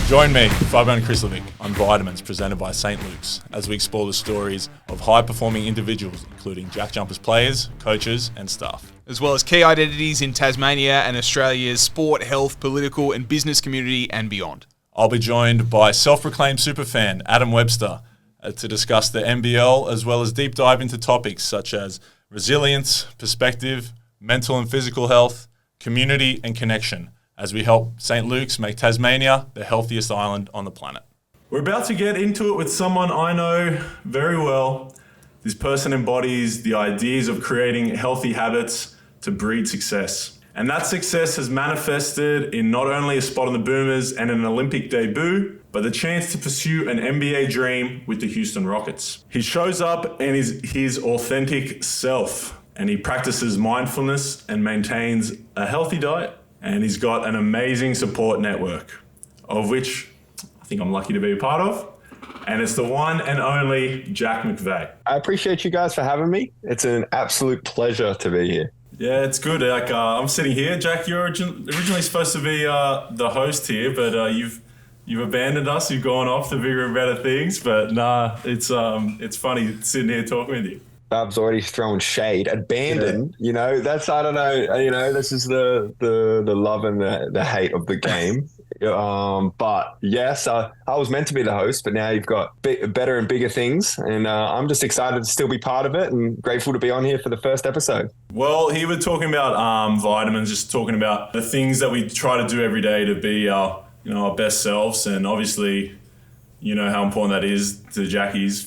Join me, Fabian Krislovic, on Vitamins presented by St. Luke's as we explore the stories of high-performing individuals, including JackJumpers players, coaches and staff. As well as key identities in Tasmania and Australia's sport, health, political and business community and beyond. I'll be joined by self-proclaimed superfan Adam Webster to discuss the NBL as well as deep dive into topics such as resilience, perspective, mental and physical health, community and connection, as we help St. Luke's make Tasmania the healthiest island on the planet. We're about to get into it with someone I know very well. This person embodies the ideas of creating healthy habits to breed success. And that success has manifested in not only a spot on the Boomers and an Olympic debut, but the chance to pursue an NBA dream with the Houston Rockets. He shows up and is his authentic self, and he practices mindfulness and maintains a healthy diet. And he's got an amazing support network, of which I think I'm lucky to be a part of. And it's the one and only Jack McVeigh. I appreciate you guys for having me. It's an absolute pleasure to be here. Yeah, it's good. I'm sitting here. Jack, you're originally supposed to be the host here, but you've abandoned us. You've gone off to bigger and better things. But nah, it's funny sitting here talking with you. Bab's already thrown shade. Abandoned, yeah. That's, I don't know, this is the love and the hate of the game. But yes, I was meant to be the host, but now you've got better and bigger things. And I'm just excited to still be part of it and grateful to be on here for the first episode. Well, here we're talking about vitamins, just talking about the things that we try to do every day to be our best selves. And obviously, you know how important that is to Jackies,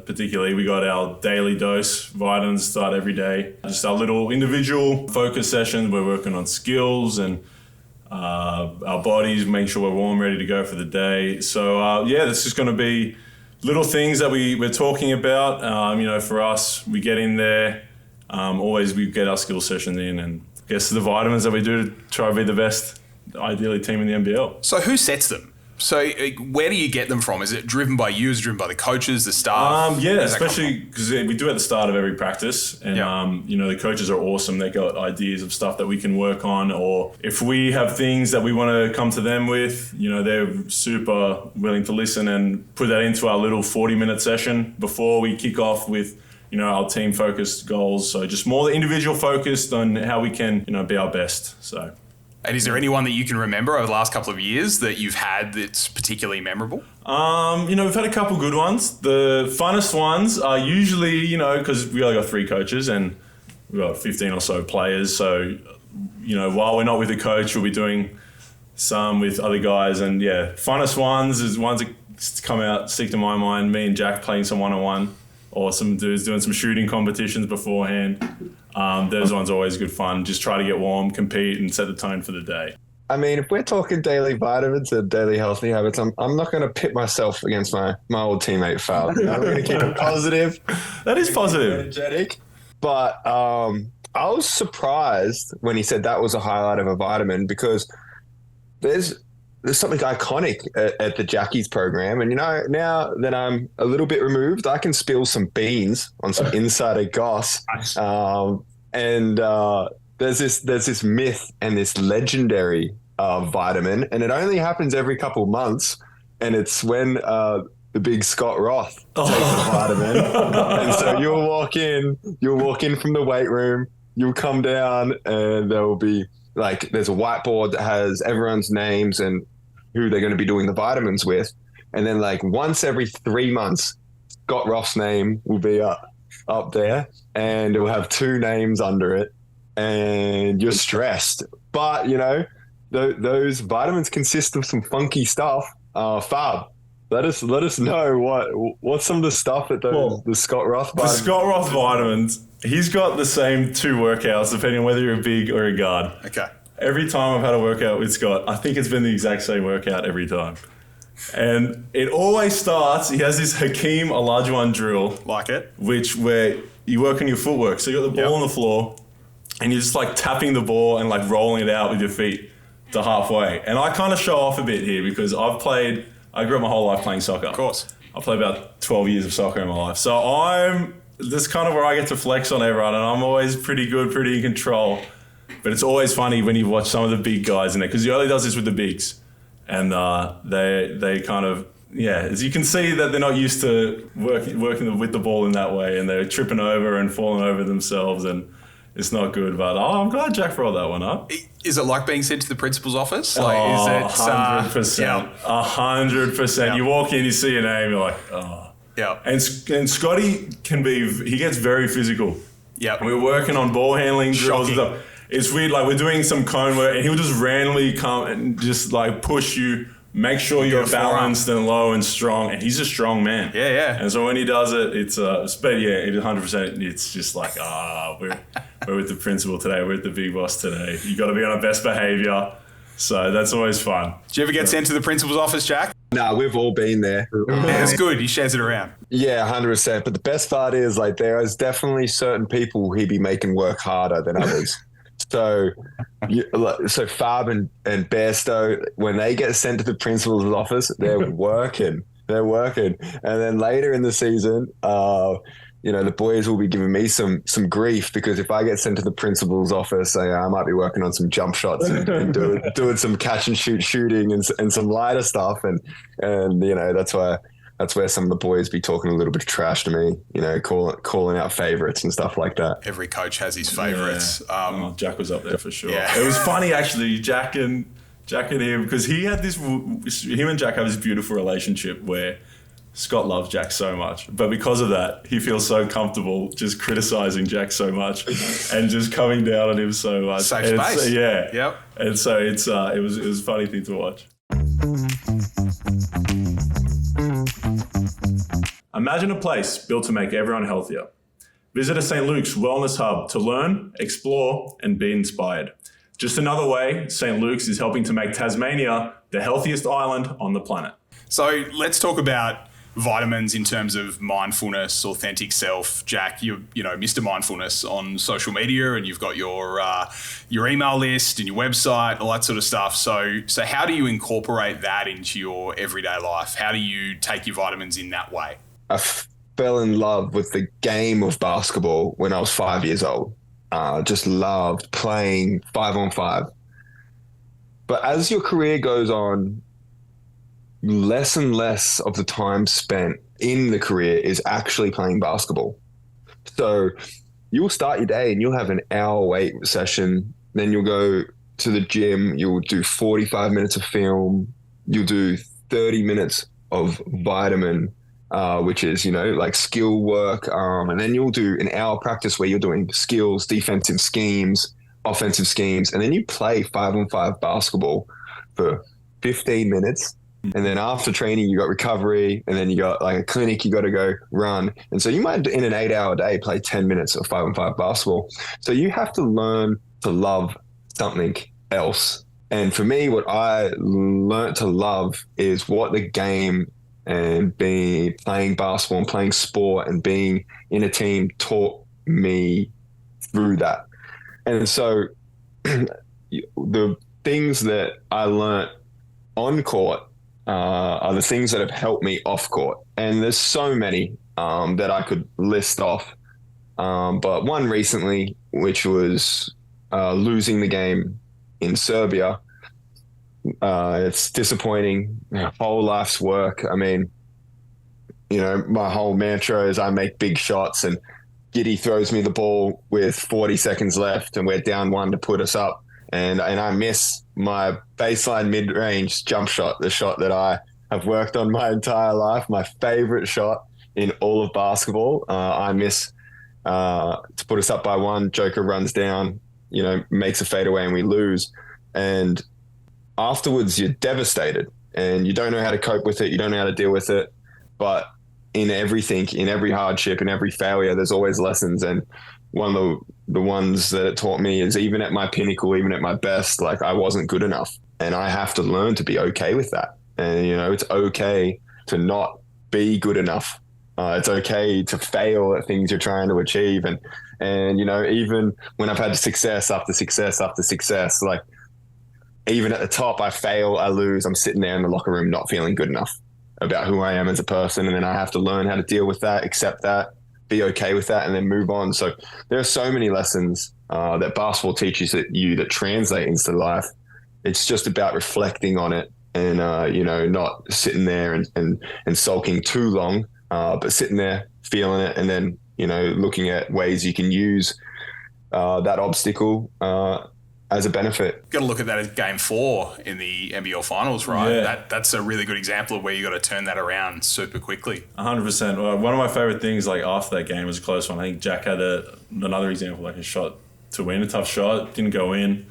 particularly. We got our daily dose vitamins start every day. Just our little individual focus sessions. We're working on skills and our bodies, making sure we're warm, ready to go for the day. So this is going to be little things that we're talking about. For us, we get in there. Always we get our skill session in, and I guess the vitamins that we do to try to be the best, ideally, team in the NBL. So who sets them? So where do you get them from? Is it driven by you? Is it driven by the coaches, the staff? Especially because we do at the start of every practice. And, the coaches are awesome. They got ideas of stuff that we can work on. Or if we have things that we want to come to them with, they're super willing to listen and put that into our little 40-minute session before we kick off with, our team-focused goals. So just more individual focused on how we can, be our best. So. And is there anyone that you can remember over the last couple of years that you've had that's particularly memorable? We've had a couple good ones. The funnest ones are usually, because we only got 3 coaches and we've got 15 or so players. So, while we're not with a coach, we'll be doing some with other guys. And funnest ones is ones that come out, stick to my mind. Me and Jack playing some one-on-one, or some dudes doing some shooting competitions beforehand. Those ones are always good fun. Just try to get warm, compete, and set the tone for the day. I mean, if we're talking daily vitamins and daily healthy habits, I'm not going to pit myself against my old teammate Fab. I'm going to keep it positive. That is positive. Energetic. But I was surprised when he said that was a highlight of a vitamin, because there's something iconic at the Jackies program. And, now that I'm a little bit removed, I can spill some beans on some insider goss. There's this myth and this legendary vitamin, and it only happens every couple of months. And it's when the big Scott Roth takes the vitamin. And so you'll walk in from the weight room, you'll come down, and there will be there's a whiteboard that has everyone's names and who they're going to be doing the vitamins with. And then once every 3 months, Scott Roth's name will be up there, and it will have 2 names under it, and you're stressed. But, those vitamins consist of some funky stuff. Fab, let us know what's some of the stuff that the Scott Roth vitamins. The Scott Roth vitamins, he's got the same 2 workouts depending on whether you're a big or a guard. Okay. Every time I've had a workout with Scott, I think it's been the exact same workout every time. And it always starts, he has this Hakeem Olajuwon drill. Like it. Where you work on your footwork. So you got the ball on the floor, and you're just tapping the ball and rolling it out with your feet to halfway. And I kind of show off a bit here because I grew up my whole life playing soccer. Of course. I played about 12 years of soccer in my life. So this kind of where I get to flex on everyone, and I'm always pretty good, pretty in control. But it's always funny when you watch some of the big guys in there, because he only does this with the bigs. and they kind of, as you can see that they're not used to working with the ball in that way, and they're tripping over and falling over themselves, and it's not good. But I'm glad Jack brought that one up. Is it like being sent to the principal's office? Is it 100%? 100%. You walk in, you see your name, you're like, oh. Yeah. And Scotty he gets very physical. Yeah. We're working on ball handling drills and stuff. It's weird, like we're doing some cone work and he'll just randomly come and just like push you, make sure you're balanced and low and strong. And he's a strong man. Yeah, yeah. And so when he does it, it's, it is 100%. It's just like, we're with the principal today. We're with the big boss today. You got to be on our best behavior. So that's always fun. Do you ever get sent to the principal's office, Jack? No, we've all been there. Yeah, it's good. He shares it around. Yeah, 100%. But the best part is, like, there is definitely certain people he'd be making work harder than others. So Fab and Bairstow, when they get sent to the principal's office, they're working. And then later in the season, the boys will be giving me some grief because if I get sent to the principal's office, I might be working on some jump shots and doing some catch and shoot shooting and some lighter stuff. And that's where some of the boys be talking a little bit of trash to me, calling out favorites and stuff like that. Every coach has his favorites. Yeah. Jack was up there for sure. Yeah. It was funny actually, Jack and him, because him and Jack have this beautiful relationship where Scott loves Jack so much, but because of that, he feels so comfortable just criticizing Jack so much and just coming down on him so much. Safe space. Yeah. Yep. And so it was a funny thing to watch. Imagine a place built to make everyone healthier. Visit a St. Luke's Wellness Hub to learn, explore, and be inspired. Just another way St. Luke's is helping to make Tasmania the healthiest island on the planet. So let's talk about vitamins in terms of mindfulness, authentic self. Jack, you're Mr. Mindfulness on social media, and you've got your email list and your website, all that sort of stuff. So how do you incorporate that into your everyday life? How do you take your vitamins in that way? I fell in love with the game of basketball when I was 5 years old. Just loved playing 5-on-5. But as your career goes on, less and less of the time spent in the career is actually playing basketball. So you'll start your day and you'll have an hour weight session. Then you'll go to the gym. You'll do 45 minutes of film. You'll do 30 minutes of vitamin, which is, like skill work. And then you'll do an hour practice where you're doing skills, defensive schemes, offensive schemes. And then you play 5-on-5 basketball for 15 minutes. And then after training, you got recovery, and then you got like a clinic you got to go run. And so you might, in an 8-hour day, play 10 minutes of 5-on-5 basketball. So you have to learn to love something else. And for me, what I learned to love is what the game and playing basketball and playing sport and being in a team taught me through that. And so the things that I learned on court are the things that have helped me off court. And there's so many that I could list off. But one recently, which was losing the game in Serbia. It's disappointing. Whole life's work. I mean, my whole mantra is I make big shots, and Giddy throws me the ball with 40 seconds left and we're down 1 to put us up. And I miss my baseline mid-range jump shot, the shot that I have worked on my entire life, my favorite shot in all of basketball. I miss to put us up by 1. Joker runs down, makes a fadeaway, and we lose. And afterwards, you're devastated and you don't know how to cope with it. You don't know how to deal with it. But in everything, in every hardship, in every failure, there's always lessons. And one of the ones that it taught me is even at my pinnacle, even at my best, like I wasn't good enough. And I have to learn to be okay with that. And, it's okay to not be good enough. It's okay to fail at things you're trying to achieve. And even when I've had success after success after success, like even at the top, I fail, I lose, I'm sitting there in the locker room not feeling good enough about who I am as a person. And then I have to learn how to deal with that, accept that, be okay with that, and then move on. So there are so many lessons that basketball teaches you that translate into life. It's just about reflecting on it and not sitting there and sulking too long, but sitting there feeling it, and then looking at ways you can use that obstacle as a benefit. Got to look at that as game 4 in the NBL Finals, right? Yeah. That's a really good example of where you got to turn that around super quickly. 100%. Well, one of my favorite things, like after that game, was a close one. I think Jack had another example, like a shot to win, a tough shot, didn't go in.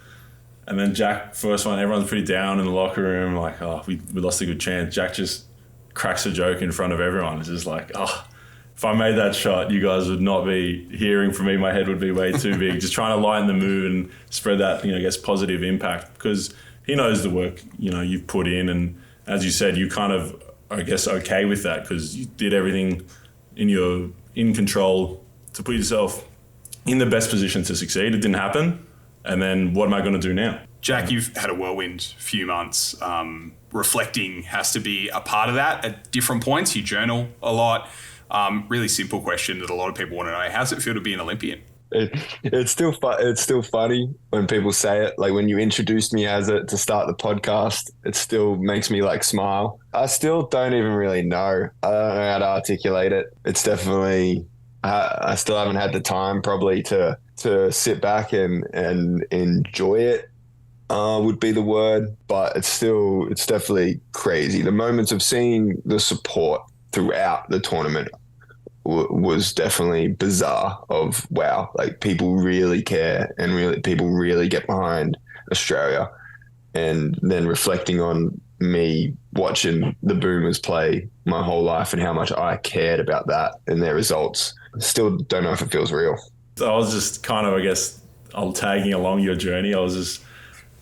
And then Jack, first one, everyone's pretty down in the locker room, like, oh, we lost a good chance. Jack just cracks a joke in front of everyone. It's just like, oh, if I made that shot, you guys would not be hearing from me. My head would be way too big. Just trying to lighten the mood and spread that, I guess, positive impact, because he knows the work, you've put in. And as you said, you kind of, I guess, okay with that because you did everything in control to put yourself in the best position to succeed. It didn't happen. And then what am I going to do now? Jack, you've had a whirlwind few months. Reflecting has to be a part of that at different points. You journal a lot. Really simple question that a lot of people want to know. How does it feel to be an Olympian? It's still funny when people say it. Like when you introduced me as it to start the podcast, it still makes me like smile. I still don't even really know. I don't know how to articulate it. It's definitely, I still haven't had the time probably to sit back and enjoy it. Would be the word, but it's definitely crazy. The moments of seeing the support throughout the tournament was definitely bizarre. Of wow, like people really care and people really get behind Australia. And then reflecting on me watching the Boomers play my whole life and how much I cared about that and their results. Still don't know if it feels real. I was just kind of, I guess, I'm tagging along your journey. I was just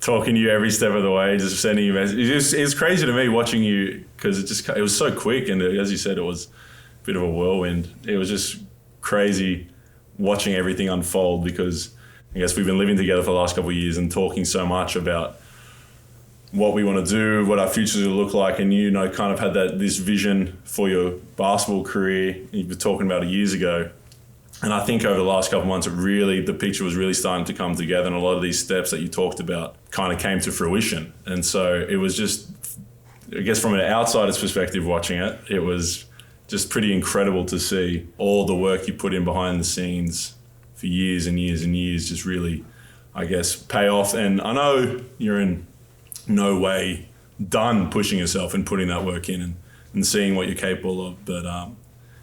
talking to you every step of the way, just sending you messages. It's crazy to me watching you because it was so quick, and as you said, it was a bit of a whirlwind. It was just crazy watching everything unfold because I guess we've been living together for the last couple of years and talking so much about what we want to do, what our futures will look like, and kind of had this vision for your basketball career you were talking about it years ago. And I think over the last couple of months, the picture was really starting to come together, and a lot of these steps that you talked about kind of came to fruition. And so it was just, I guess from an outsider's perspective watching it, it was just pretty incredible to see all the work you put in behind the scenes for years and years and years just really, I guess, pay off. And I know you're in no way done pushing yourself and putting that work in and seeing what you're capable of. But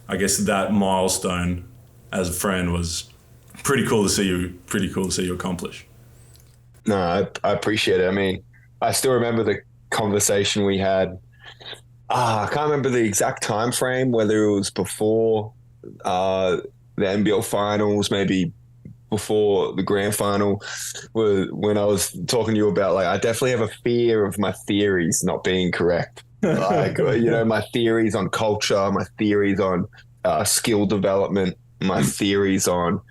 I guess that milestone as a friend was pretty cool to see you accomplish. No, I appreciate it. I mean, I still remember the conversation we had. I can't remember the exact time frame, whether it was before the NBL Finals, maybe before the grand final, when I was talking to you about, like, I definitely have a fear of my theories not being correct. Like, my theories on culture, my theories on skill development, my theories on,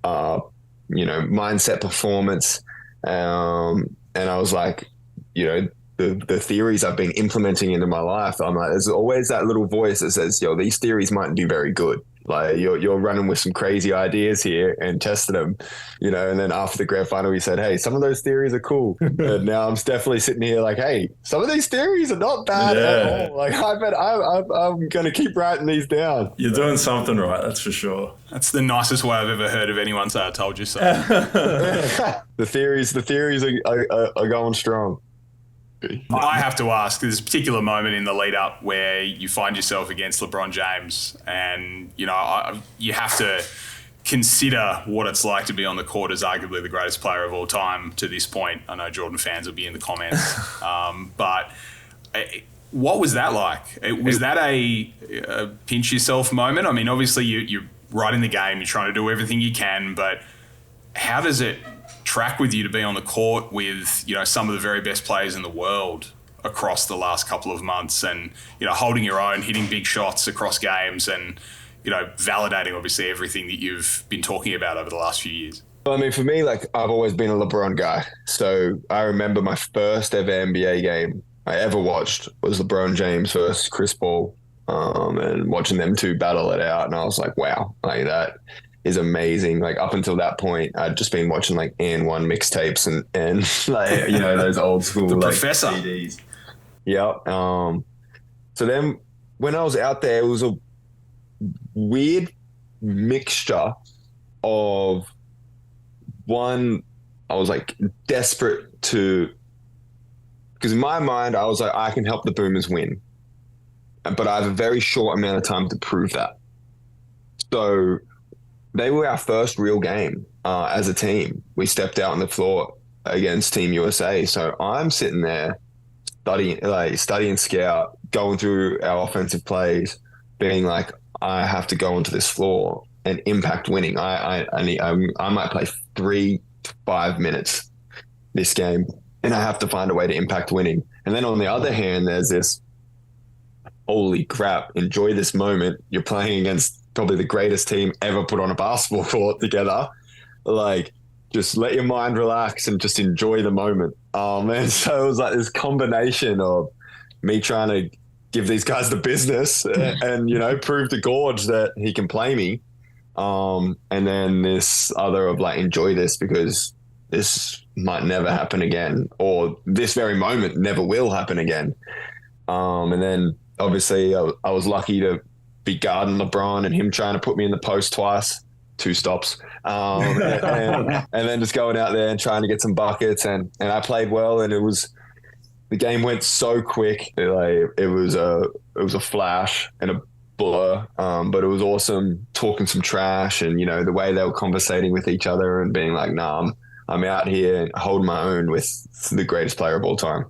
mindset performance. And I was like, the theories I've been implementing into my life, I'm like, there's always that little voice that says, yo, these theories mightn't be very good. Like you're running with some crazy ideas here and testing them, and then after the grand final, we said, hey, some of those theories are cool. And now I'm definitely sitting here like, hey, some of these theories are not bad at all. Like I'm going to keep writing these down. You're doing something right. That's for sure. That's the nicest way I've ever heard of anyone say I told you so. The theories are going strong. I have to ask, there's a particular moment in the lead up where you find yourself against LeBron James and, you have to consider what it's like to be on the court as arguably the greatest player of all time to this point. I know Jordan fans will be in the comments. But what was that like? Was that a pinch yourself moment? I mean, obviously you're right in the game, you're trying to do everything you can, but how does it track with you to be on the court with, some of the very best players in the world across the last couple of months and, holding your own, hitting big shots across games and, validating obviously everything that you've been talking about over the last few years? Well, I mean, for me, like I've always been a LeBron guy. So I remember my first ever NBA game I ever watched was LeBron James versus Chris Paul, and watching them two battle it out. And I was like, wow, like that is amazing. Like up until that point, I'd just been watching like Ep.1 mixtapes and like, those old school the like Professor. CDs. Yeah. So then when I was out there, it was a weird mixture of one, I was like desperate to, because in my mind, I was like, I can help the Boomers win, but I have a very short amount of time to prove that. So they were our first real game as a team. We stepped out on the floor against Team USA. So I'm sitting there studying scout, going through our offensive plays, being like, I have to go onto this floor and impact winning. I might play 3 to 5 minutes this game, and I have to find a way to impact winning. And then on the other hand, there's this, holy crap, enjoy this moment. You're playing against probably the greatest team ever put on a basketball court together. Like, just let your mind relax and just enjoy the moment. And so it was like this combination of me trying to give these guys the business and prove to Gorge that he can play me. And then this other of like, enjoy this because this might never happen again, or this very moment never will happen again. And then obviously I was lucky to be guarding LeBron and him trying to put me in the post twice, 2 stops. And then just going out there and trying to get some buckets. And I played well, and the game went so quick. It was a flash and a blur, but it was awesome talking some trash and, the way they were conversating with each other and being like, nah, I'm out here and holding my own with the greatest player of all time.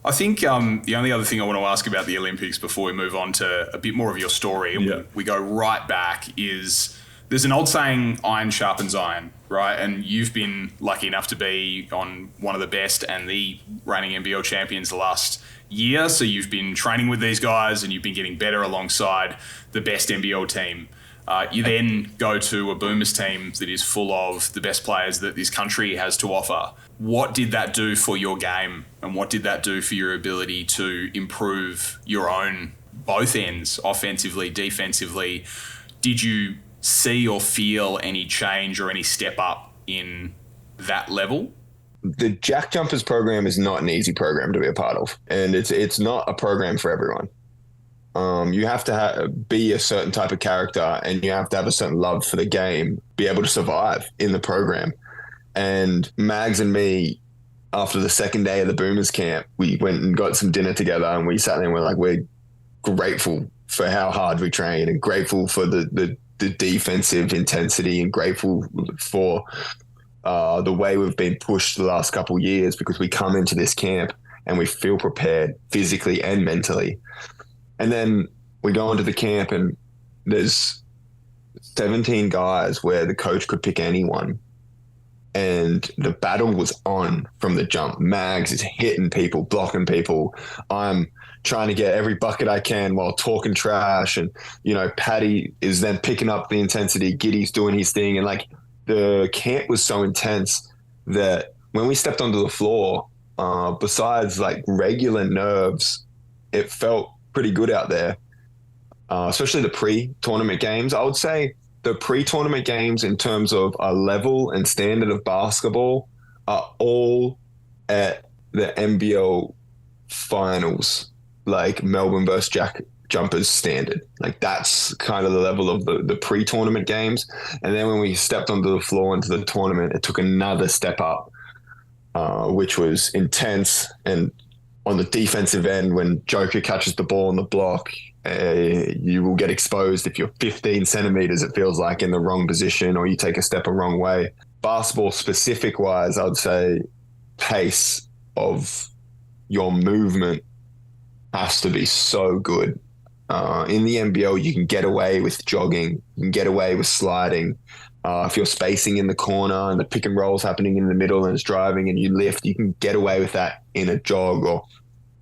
I think the only other thing I want to ask about the Olympics before we move on to a bit more of your story, and we go right back, is there's an old saying, iron sharpens iron, right? And you've been lucky enough to be on one of the best and the reigning NBL champions the last year. So you've been training with these guys and you've been getting better alongside the best NBL team. You then go to a Boomers team that is full of the best players that this country has to offer. What did that do for your game, and what did that do for your ability to improve your own both ends, offensively, defensively? Did you see or feel any change or any step up in that level? The JackJumpers program is not an easy program to be a part of, and it's not a program for everyone. You have to be a certain type of character, and you have to have a certain love for the game, be able to survive in the program. And Mags and me, after the second day of the Boomers camp, we went and got some dinner together, and we sat there and we're grateful for how hard we train, and grateful for the defensive intensity, and grateful for the way we've been pushed the last couple of years, because we come into this camp and we feel prepared physically and mentally. And then we go into the camp and there's 17 guys where the coach could pick anyone. And the battle was on from the jump. Mags is hitting people, blocking people. I'm trying to get every bucket I can while talking trash. And, Paddy is then picking up the intensity. Giddy's doing his thing. And the camp was so intense that when we stepped onto the floor, besides regular nerves, it felt pretty good out there, especially the pre-tournament games. I would say the pre-tournament games in terms of a level and standard of basketball are all at the NBL Finals, like Melbourne versus JackJumpers standard. That's kind of the level of the pre-tournament games. And then when we stepped onto the floor into the tournament, it took another step up, which was intense. And on the defensive end, when Jokic catches the ball on the block, you will get exposed if you're 15 centimeters, it feels like, in the wrong position, or you take a step a wrong way. Basketball specific wise, I'd say pace of your movement has to be so good. In the NBL, you can get away with jogging, you can get away with sliding. If you're spacing in the corner and the pick and roll's happening in the middle and it's driving and you lift, you can get away with that in a jog. Or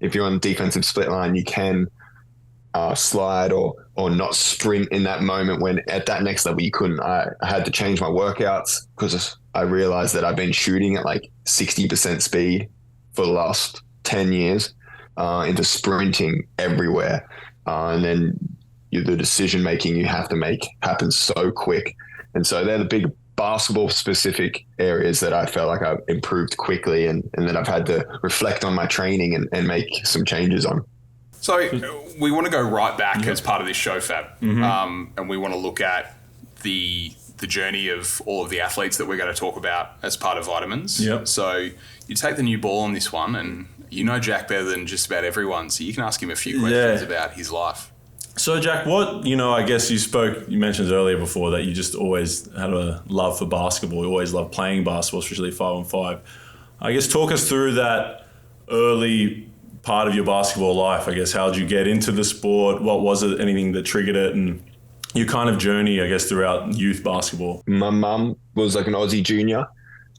if you're on the defensive split line, you can slide or not sprint in that moment, when at that next level you couldn't. I had to change my workouts because I realized that I've been shooting at 60% speed for the last 10 years into sprinting everywhere. And then the decision making you have to make happens so quick. And so they're the basketball specific areas that I felt like I've improved quickly and that I've had to reflect on my training and make some changes on. So we want to go right back as part of this show, Fab, and we want to look at the journey of all of the athletes that we're going to talk about as part of Vitamins. Yep. So you take the new ball on this one, and you know Jack better than just about everyone, so you can ask him a few questions about his life. So Jack, I guess you mentioned earlier before that you just always had a love for basketball. You always loved playing basketball, especially 5-on-5. I guess talk us through that early part of your basketball life. I guess, how did you get into the sport? What was it, anything that triggered it, and your kind of journey, I guess, throughout youth basketball? My mum was like an Aussie junior,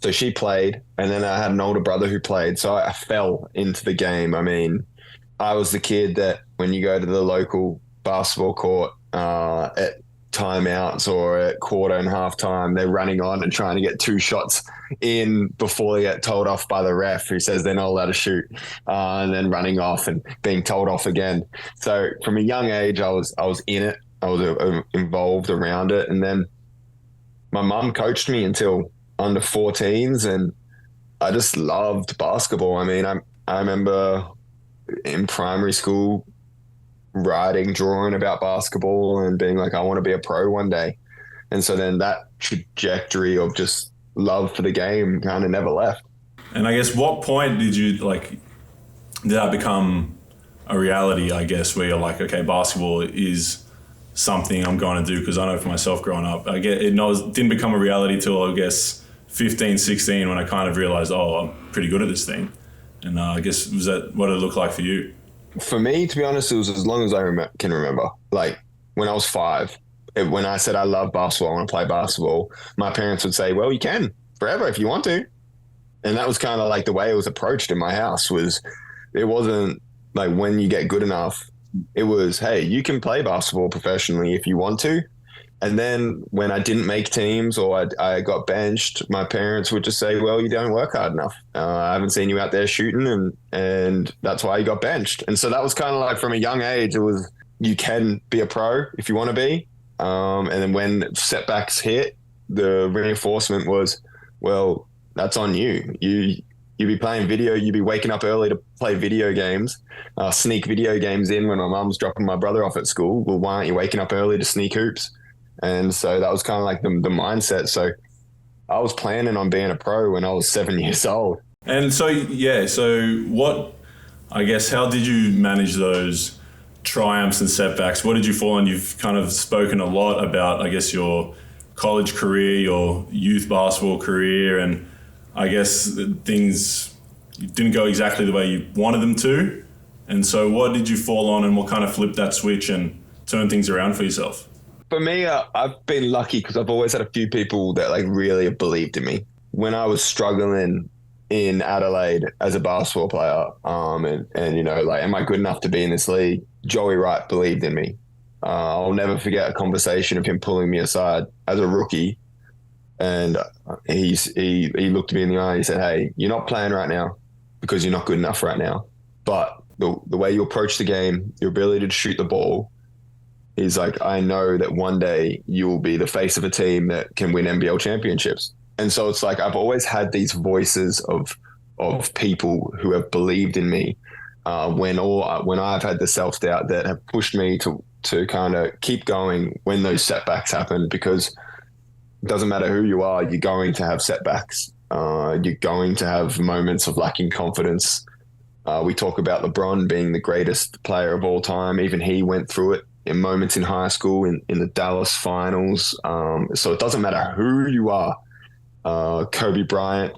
so she played, and then I had an older brother who played, so I fell into the game. I mean, I was the kid that when you go to the local basketball court at timeouts or at quarter and half time, they're running on and trying to get 2 shots in before they get told off by the ref who says they're not allowed to shoot, and then running off and being told off again. So from a young age, I was in it. I was involved around it. And then my mum coached me until under 14s, and I just loved basketball. I mean, I remember in primary school writing, drawing about basketball and being like, I want to be a pro one day. And so then that trajectory of just love for the game kind of never left. And I guess what point did that become a reality, I guess, where you're like, okay, basketball is something I'm going to do? Because I know for myself growing up, it didn't become a reality till I guess 15, 16 when I kind of realized, I'm pretty good at this thing. And I guess, was that what it looked like for you? For me, to be honest, it was as long as I can remember. Like when I was 5, when I said I love basketball, I want to play basketball, my parents would say, well, you can forever if you want to. And that was kind of like the way it was approached in my house. It wasn't like when you get good enough. It was, hey, you can play basketball professionally if you want to. And then when I didn't make teams or I got benched, my parents would just say, well, you don't work hard enough. I haven't seen you out there shooting, and that's why you got benched. And so that was kind of like from a young age, it was, you can be a pro if you want to be. And then when setbacks hit, the reinforcement was, well, that's on you. You'd be playing video, you'd be waking up early to play video games, sneak video games in when my mum's dropping my brother off at school. Well, why aren't you waking up early to sneak hoops? And so that was kind of like the mindset. So I was planning on being a pro when I was 7 years old. And so, how did you manage those triumphs and setbacks? What did you fall on? You've kind of spoken a lot about, I guess, your college career, your youth basketball career, and I guess things didn't go exactly the way you wanted them to. And so what did you fall on, and what kind of flipped that switch and turned things around for yourself? For me, I've been lucky because I've always had a few people that like really believed in me. When I was struggling in Adelaide as a basketball player, and am I good enough to be in this league? Joey Wright believed in me. I'll never forget a conversation of him pulling me aside as a rookie. And he looked me in the eye and he said, hey, you're not playing right now because you're not good enough right now. But the way you approach the game, your ability to shoot the ball, he's like, I know that one day you will be the face of a team that can win NBL championships. And so it's like I've always had these voices of people who have believed in me when I've had the self-doubt that have pushed me to kind of keep going when those setbacks happen, because it doesn't matter who you are, you're going to have setbacks. You're going to have moments of lacking confidence. We talk about Lebron being the greatest player of all time. Even he went through it in moments in high school, in the Dallas finals. So it doesn't matter who you are. Kobe Bryant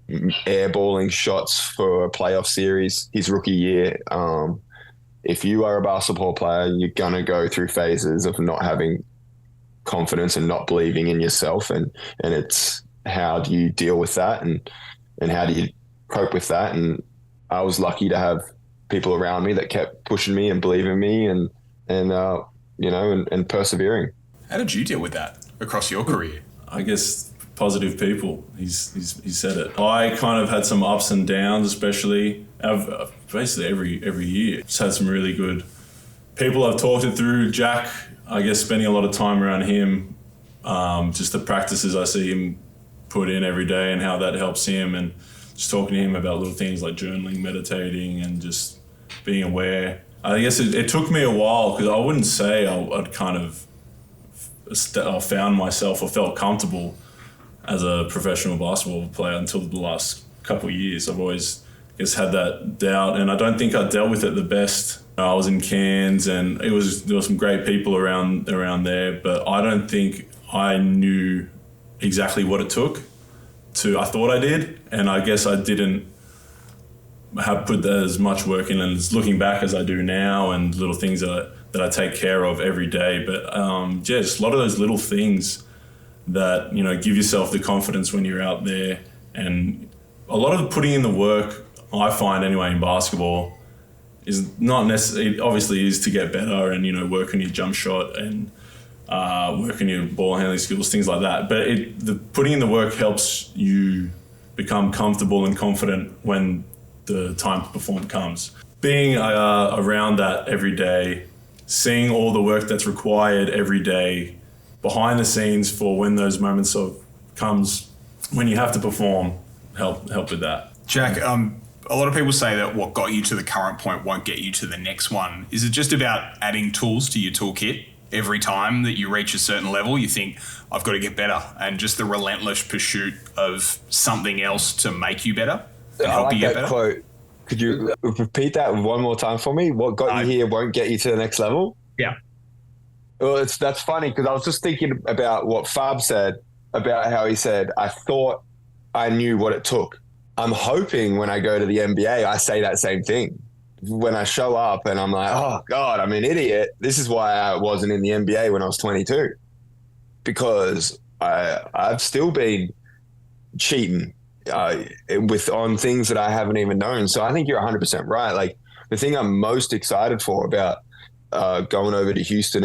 airballing shots for a playoff series his rookie year. If you are a basketball player, you're going to go through phases of not having confidence and not believing in yourself. And it's how do you deal with that and how do you cope with that? And I was lucky to have people around me that kept pushing me and believing in me and persevering. How did you deal with that across your career? I guess positive people. He said it. I kind of had some ups and downs, especially basically every year. Just had some really good people I've talked it through. Jack, I guess spending a lot of time around him just the practices I see him put in every day and how that helps him, and just talking to him about little things like journaling, meditating, and just being aware. I guess it took me a while, because I wouldn't say I'd kind of found myself or felt comfortable as a professional basketball player until the last couple of years. I've always had that doubt, and I don't think I dealt with it the best. I was in Cairns, and there were some great people around there, but I don't think I knew exactly what it took I thought I did, and I guess I didn't have put as much work in and looking back as I do now, and little things that I take care of every day. But just a lot of those little things that, give yourself the confidence when you're out there. And a lot of the putting in the work, I find anyway, in basketball is not necessarily, obviously is to get better and, work on your jump shot and work on your ball handling skills, things like that. But the putting in the work helps you become comfortable and confident when the time to perform comes. Being around that every day, seeing all the work that's required every day behind the scenes for when those moments comes when you have to perform, help with that. Jack, a lot of people say that what got you to the current point won't get you to the next one. Is it just about adding tools to your toolkit? Every time that you reach a certain level, you think, I've got to get better, and just the relentless pursuit of something else to make you better and help you get better? Quote. Could you repeat that one more time for me? What got you here won't get you to the next level? Yeah. Well, that's funny, because I was just thinking about what Fab said, about how he said, I thought I knew what it took. I'm hoping when I go to the NBA, I say that same thing. When I show up and I'm like, oh God, I'm an idiot. This is why I wasn't in the NBA when I was 22, because I've still been cheating on things that I haven't even known. So I think you're 100% right. Like, the thing I'm most excited for about going over to Houston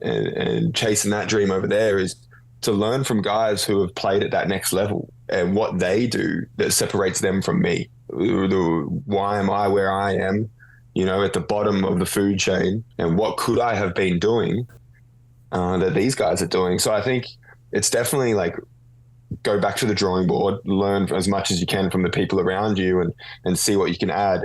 and chasing that dream over there is to learn from guys who have played at that next level and what they do that separates them from me. Why am I where I am, at the bottom of the food chain, and what could I have been doing that these guys are doing? So I think it's definitely like, go back to the drawing board, learn as much as you can from the people around you, and see what you can add.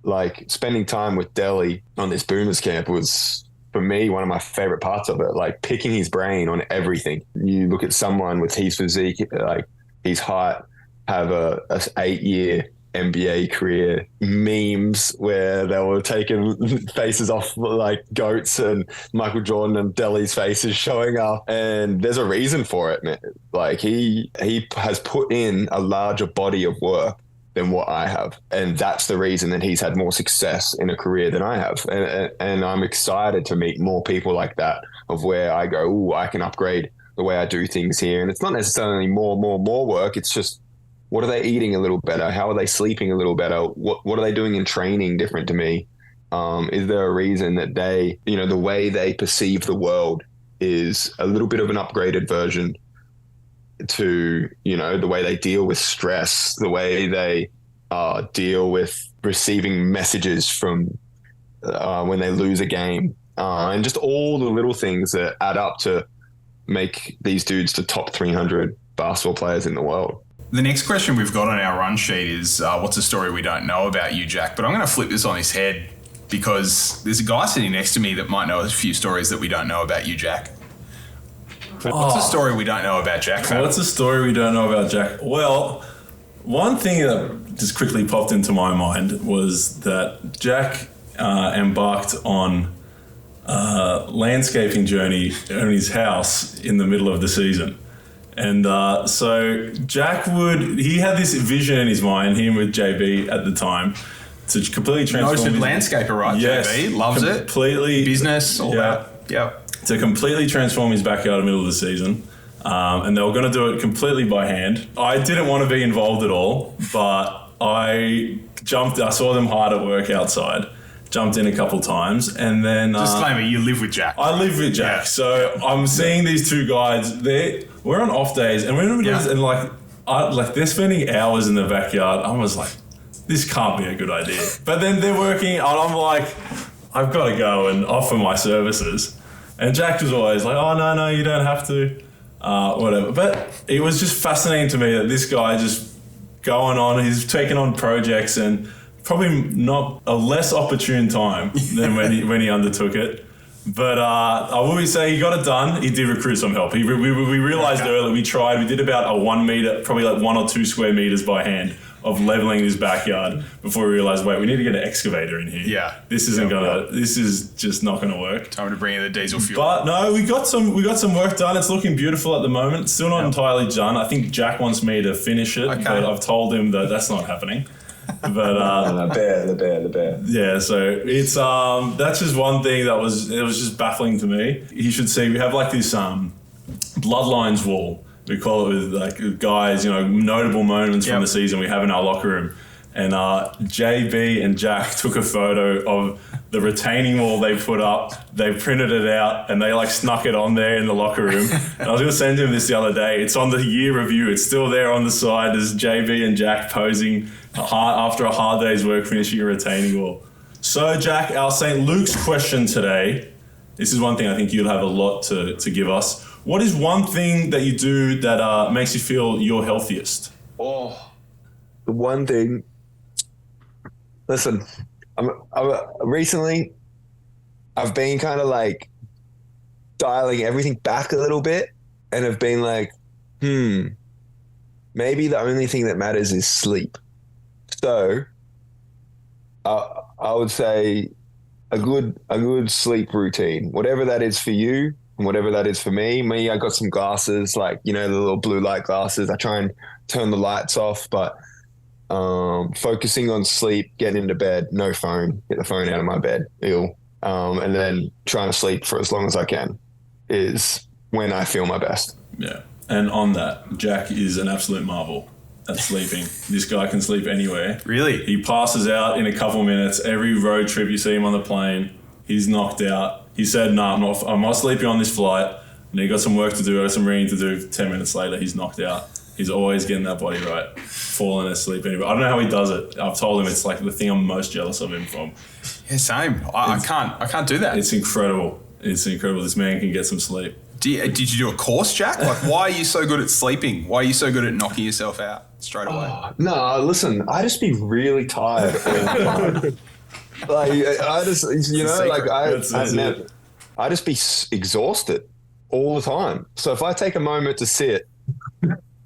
Like, spending time with Delhi on this Boomers camp was, for me, one of my favorite parts of it. Like, picking his brain on everything. You look at someone with his physique, like his height, have a 8-year NBA career, memes where they were taking faces off like goats, and Michael Jordan and Delhi's faces showing up, and there's a reason for it, man. Like, he has put in a larger body of work than what I have, and that's the reason that he's had more success in a career than I have, and I'm excited to meet more people like that, of where I go, ooh, I can upgrade the way I do things here. And it's not necessarily more work, it's just, what are they eating a little better? How are they sleeping a little better? What are they doing in training different to me? Is there a reason that they, the way they perceive the world is a little bit of an upgraded version to, the way they deal with stress, the way they deal with receiving messages from when they lose a game, and just all the little things that add up to make these dudes the top 300 basketball players in the world. The next question we've got on our run sheet is, what's a story we don't know about you, Jack? But I'm going to flip this on his head, because there's a guy sitting next to me that might know a few stories that we don't know about you, Jack. What's a story we don't know about Jack, Fab? What's a story we don't know about Jack? Well, one thing that just quickly popped into my mind was that Jack embarked on a landscaping journey in his house in the middle of the season. And so Jack he had this vision in his mind, him with JB at the time, to completely transform. Noted landscaper, right? Yes, JB loves it. Completely business, all that. Yeah. To completely transform his backyard in the middle of the season, and they were going to do it completely by hand. I didn't want to be involved at all, but I saw them hard at work outside. Jumped in a couple times, and then disclaimer: you live with Jack. I live with Jack, so I'm seeing these two guys. We're on off days, and we're in the middle, and they're spending hours in the backyard. I was like, this can't be a good idea. But then they're working, and I'm like, I've got to go and offer my services. And Jack was always like, oh no, you don't have to. whatever. But it was just fascinating to me that this guy just going on, he's taking on projects and probably not a less opportune time than when he undertook it. But I will say he got it done. He did recruit some help. We realized earlier, we did about a 1 meter, probably like 1 or 2 square meters by hand of leveling his backyard before we realized, wait, we need to get an excavator in here. Yeah. This is just not going to work. Time to bring in the diesel fuel. But no, we got some work done. It's looking beautiful at the moment. Still not entirely done. I think Jack wants me to finish it, but I've told him that that's not happening. But the bear. Yeah, so it's that's just one thing it was just baffling to me. You should see we have like this bloodlines wall. We call it with like guys, notable moments from the season we have in our locker room. And JB and Jack took a photo of the retaining wall they put up. They printed it out and they like snuck it on there in the locker room. And I was going to send him this the other day. It's on the year review. It's still there on the side. There's JB and Jack posing after a hard day's work finishing a retaining wall. So Jack, our St. Luke's question today. This is one thing I think you'll have a lot to give us. What is one thing that you do that makes you feel your healthiest? Oh, the one thing. Listen, recently I've been kind of like dialing everything back a little bit and have been like, maybe the only thing that matters is sleep. So I would say a good sleep routine, whatever that is for you and whatever that is for me. I got some glasses, like, the little blue light glasses. I try and turn the lights off, but focusing on sleep, getting into bed, no phone, get the phone out of my bed, and then trying to sleep for as long as I can is when I feel my best. Yeah. And on that, Jack is an absolute marvel at sleeping. This guy can sleep anywhere. Really? He passes out in a couple minutes. Every road trip you see him on the plane, he's knocked out. He said, I'm not sleeping on this flight. And he got some work to do, got some reading to do. 10 minutes later, he's knocked out. He's always getting that body right, falling asleep anyway. I don't know how he does it. I've told him it's like the thing I'm most jealous of him from. Yeah, same. I can't do that. It's incredible. It's incredible. This man can get some sleep. Did you do a course, Jack? Like, why are you so good at sleeping? Why are you so good at knocking yourself out straight away? No, listen, I just be really tired. Like, I just, I just be exhausted all the time. So if I take a moment to sit,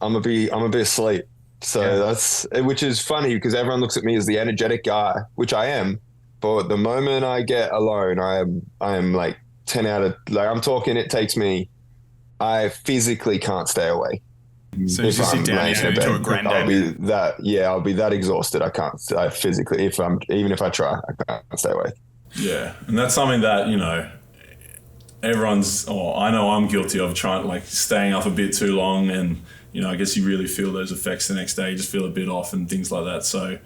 I'm gonna be asleep. So which is funny because everyone looks at me as the energetic guy, which I am. But the moment I get alone, I am like 10 out of, like, I'm talking, it takes me, I physically can't stay awake. So you just sit down into a granddad. I'll be that exhausted. I physically, even if I try, I can't stay awake. Yeah. And that's something that, I know I'm guilty of staying up a bit too long, and I guess you really feel those effects the next day. You just feel a bit off and things like that. So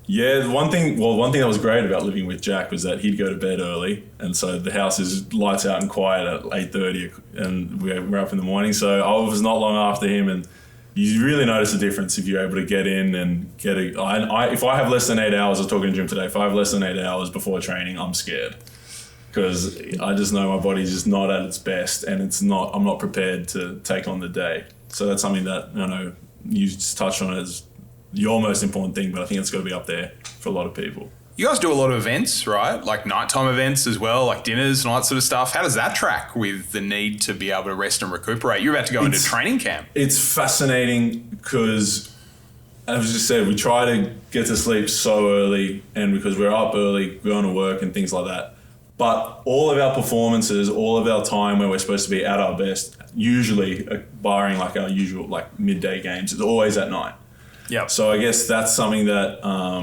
yeah, one thing that was great about living with Jack was that he'd go to bed early, and so the house is lights out and quiet at 8:30, and we're up in the morning. So I was not long after him, and you really notice the difference if you're able to get in and if I have less than 8 hours, I was talking to Jim today, if I have less than 8 hours before training, I'm scared. Because I just know my body's just not at its best, and I'm not prepared to take on the day. So that's something that I know you just touched on as your most important thing, but I think it's got to be up there for a lot of people. You guys do a lot of events, right? Like nighttime events as well, like dinners and all that sort of stuff. How does that track with the need to be able to rest and recuperate? You're about to go into training camp. It's fascinating because, as I just said, we try to get to sleep so early, and because we're up early, going to work and things like that. But all of our performances, all of our time where we're supposed to be at our best, usually, barring like our usual like midday games, is always at night. Yeah. So I guess that's something that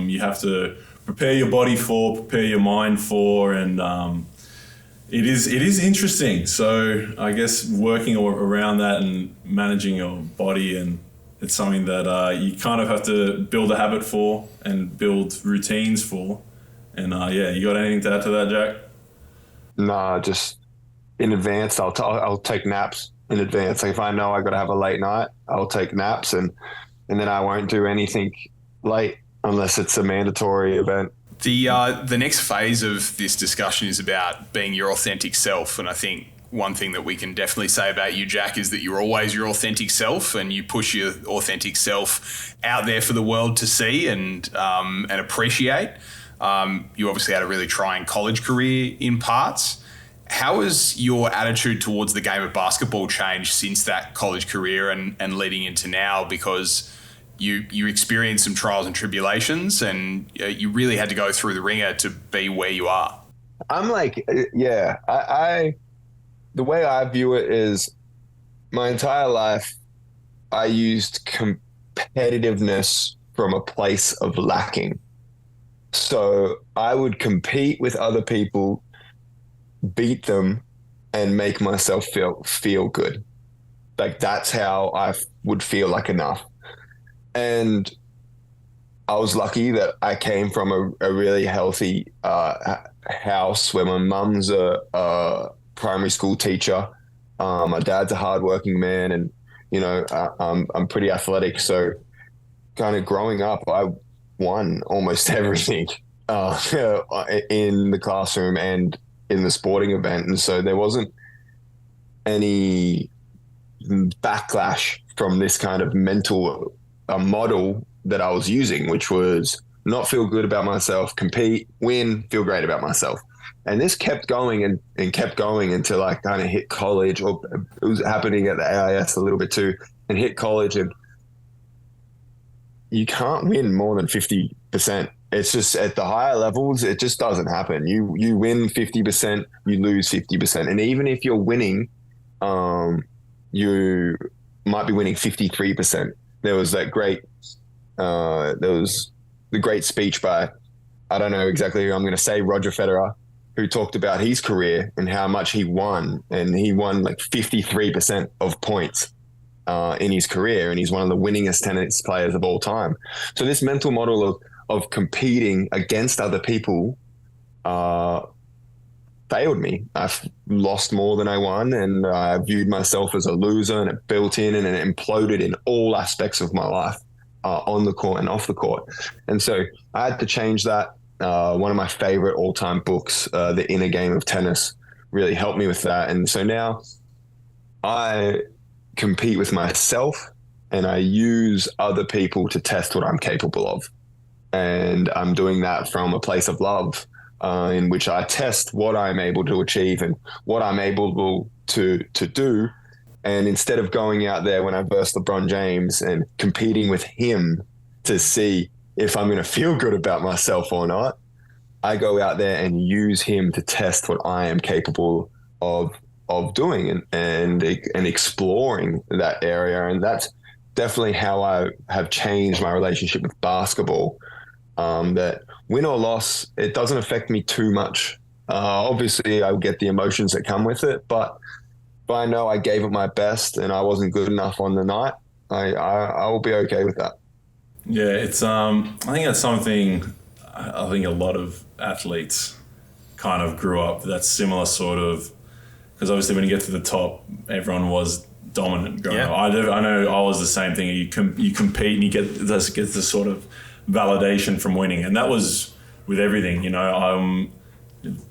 you have to prepare your body for, prepare your mind for, and it is interesting. So I guess working around that and managing your body, and it's something that you kind of have to build a habit for and build routines for. And you got anything to add to that, Jack? Nah, just in advance, I'll take naps in advance. Like if I know I got to have a late night, I'll take naps, and then I won't do anything late unless it's a mandatory event. The next phase of this discussion is about being your authentic self, and I think one thing that we can definitely say about you, Jack, is that you're always your authentic self, and you push your authentic self out there for the world to see and appreciate. You obviously had a really trying college career in parts. How has your attitude towards the game of basketball changed since that college career and leading into now? Because you experienced some trials and tribulations, and you really had to go through the ringer to be where you are. I'm like, yeah, I the way I view it is my entire life I used competitiveness from a place of lacking. So I would compete with other people, beat them, and make myself feel good. Like that's how I would feel like enough. And I was lucky that I came from a really healthy house where my mum's a primary school teacher. My dad's a hardworking man, and I'm pretty athletic. So kind of growing up, I won almost everything in the classroom and in the sporting event. And so there wasn't any backlash from this kind of mental model that I was using, which was not feel good about myself, compete, win, feel great about myself. And this kept going and kept going until I kind of hit college, or it was happening at the AIS a little bit too, and hit college. And you can't win more than 50%. It's just at the higher levels, it just doesn't happen. You win 50%, you lose 50%. And even if you're winning, you might be winning 53%. There was that great, there was the great speech by, I don't know exactly who I'm going to say, Roger Federer, who talked about his career and how much he won. And he won like 53% of points in his career. And he's one of the winningest tennis players of all time. So this mental model of competing against other people failed me. I've lost more than I won, and I viewed myself as a loser, and it built in and it imploded in all aspects of my life, on the court and off the court. And so I had to change that. One of my favorite all-time books, The Inner Game of Tennis, really helped me with that. And so now I compete with myself, and I use other people to test what I'm capable of. And I'm doing that from a place of love, in which I test what I'm able to achieve and what I'm able to do. And instead of going out there when I verse LeBron James and competing with him to see if I'm going to feel good about myself or not, I go out there and use him to test what I am capable of doing and exploring that area. And that's definitely how I have changed my relationship with basketball. That win or loss, it doesn't affect me too much. Obviously, I get the emotions that come with it, but if I know I gave it my best and I wasn't good enough on the night, I will be okay with that. Yeah, it's I think that's something I think a lot of athletes kind of grew up. That similar sort of, because obviously when you get to the top, everyone was dominant growing up. I know I was the same thing. You compete and you get this sort of validation from winning, and that was with everything,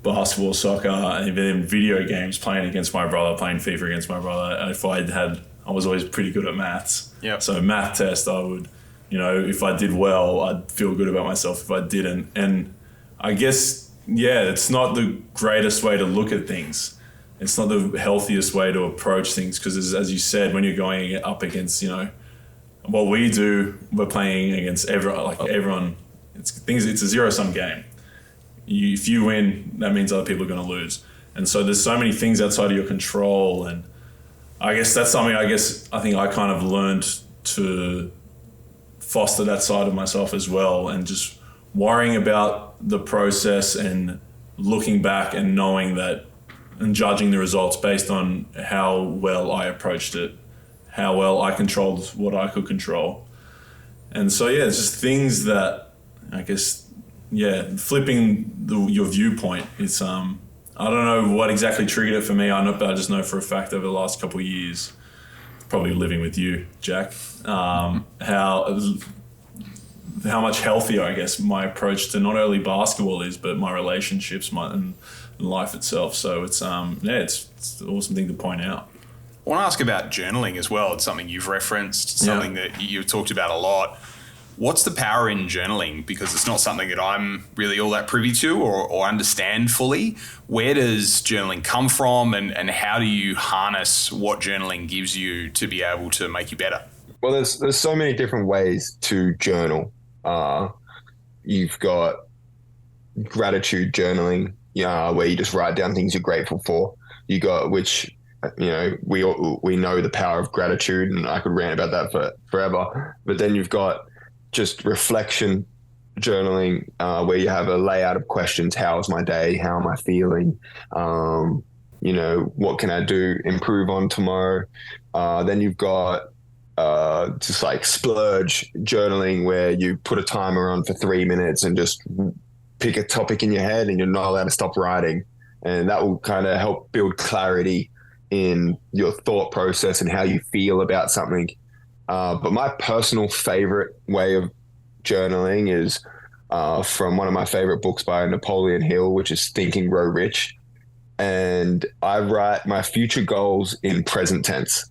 basketball, soccer, and even video games, playing against my brother, playing FIFA against my brother. I was always pretty good at maths. Yeah. So math test, I would, if I did well, I'd feel good about myself. If I didn't, and I guess, it's not the greatest way to look at things. It's not the healthiest way to approach things, because as you said, when you're going up against, what we do, we're playing against everyone. It's a zero-sum game. If you win, that means other people are going to lose. And so there's so many things outside of your control. And I guess that's something I think I kind of learned to foster that side of myself as well, and just worrying about the process and looking back and knowing that and judging the results based on how well I approached it, how well I controlled what I could control. And so, it's just things that I guess, flipping your viewpoint. It's, I don't know what exactly triggered it for me. I just know for a fact over the last couple of years, probably living with you, Jack, how how much healthier, I guess, my approach to not only basketball is, but my relationships, and life itself. So it's it's an awesome thing to point out. I want to ask about journaling as well. It's something you've referenced, something that you've talked about a lot. What's the power in journaling? Because it's not something that I'm really all that privy to or understand fully. Where does journaling come from, and how do you harness what journaling gives you to be able to make you better? Well, there's so many different ways to journal. You've got gratitude journaling, where you just write down things you're grateful for. You got, which, we know the power of gratitude, and I could rant about that for forever. But then you've got just reflection journaling, where you have a layout of questions. How's my day? How am I feeling? What can I do, improve on tomorrow? Then you've got just like splurge journaling, where you put a timer on for 3 minutes and just pick a topic in your head, and you're not allowed to stop writing. And that will kind of help build clarity in your thought process and how you feel about something. But my personal favorite way of journaling is from one of my favorite books by Napoleon Hill, which is Think and Grow Rich. And I write my future goals in present tense.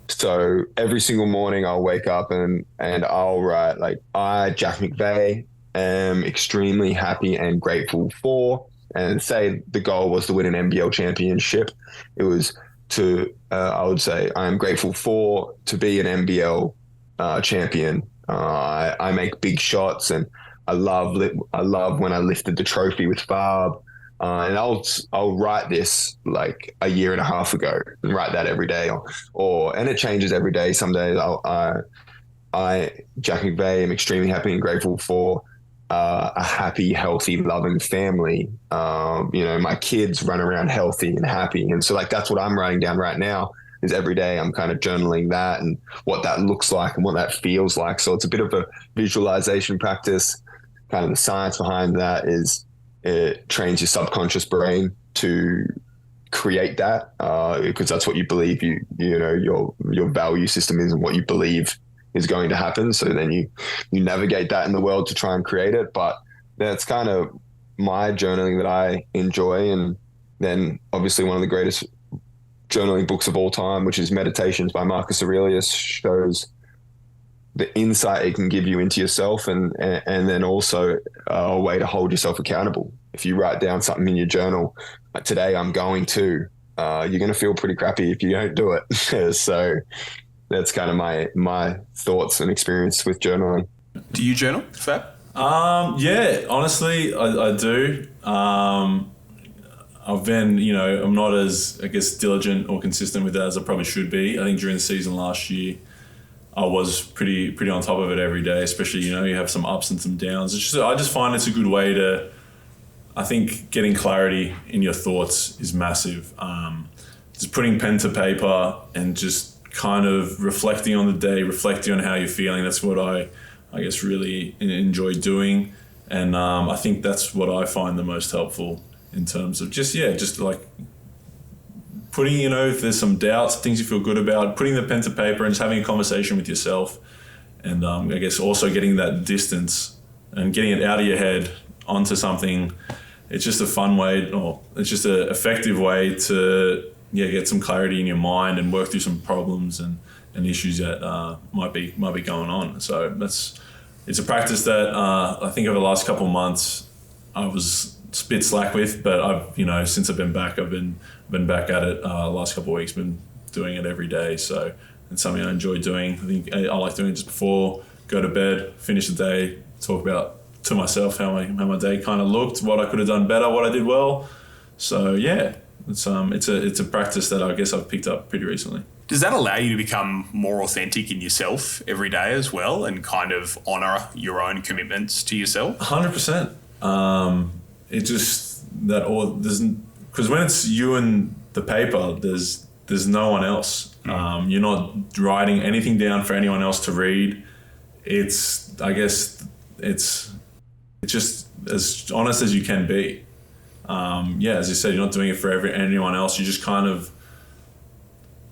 So every single morning I'll wake up and I'll write, like, I, Jack McVeigh, am extremely happy and grateful for, and say the goal was to win an NBL championship. It was to, I would say, I am grateful for to be an NBL champion. I make big shots, and I love when I lifted the trophy with Farb. And I'll write this like a year and a half ago, and write that every day, and it changes every day. Some days I Jack McVeigh, am extremely happy and grateful for a happy, healthy, loving family. My kids run around healthy and happy, and so like that's what I'm writing down right now. Is every day I'm kind of journaling that and what that looks like and what that feels like. So it's a bit of a visualization practice. Kind of the science behind that is, it trains your subconscious brain to create that, because that's what you believe your value system is, and what you believe is going to happen. So then you navigate that in the world to try and create it. But that's kind of my journaling that I enjoy. And then obviously one of the greatest journaling books of all time, which is Meditations by Marcus Aurelius, shows the insight it can give you into yourself, and then also a way to hold yourself accountable. If you write down something in your journal, today I'm going to, you're going to feel pretty crappy if you don't do it. So that's kind of my thoughts and experience with journaling. Do you journal, Fab? Yeah, honestly, I do. I've been, I'm not as, I guess, diligent or consistent with that as I probably should be. I think during the season last year, I was pretty on top of it every day, especially, you have some ups and some downs. I just find it's a good way to, I think getting clarity in your thoughts is massive. Just putting pen to paper and just kind of reflecting on the day, reflecting on how you're feeling. That's what I guess really enjoy doing. And I think that's what I find the most helpful in terms of just like putting, if there's some doubts, things you feel good about, putting the pen to paper and just having a conversation with yourself. And I guess also getting that distance and getting it out of your head onto something. It's just a fun way, or it's just an effective way to get some clarity in your mind and work through some problems and issues that might be going on. So it's a practice that I think over the last couple of months I was a bit slack with, but I've since I've been back back at it. Last couple of weeks, been doing it every day. So it's something I enjoy doing. I think I like doing it just before go to bed, finish the day, talk about to myself how my day kind of looked, what I could have done better, what I did well. So yeah, it's a practice that I guess I've picked up pretty recently. Does that allow you to become more authentic in yourself every day as well, and kind of honour your own commitments to yourself? 100%. It just because when it's you and the paper, there's no one else. You're not writing anything down for anyone else to read. It's just as honest as you can be. As you said, you're not doing it for anyone else. You're just kind of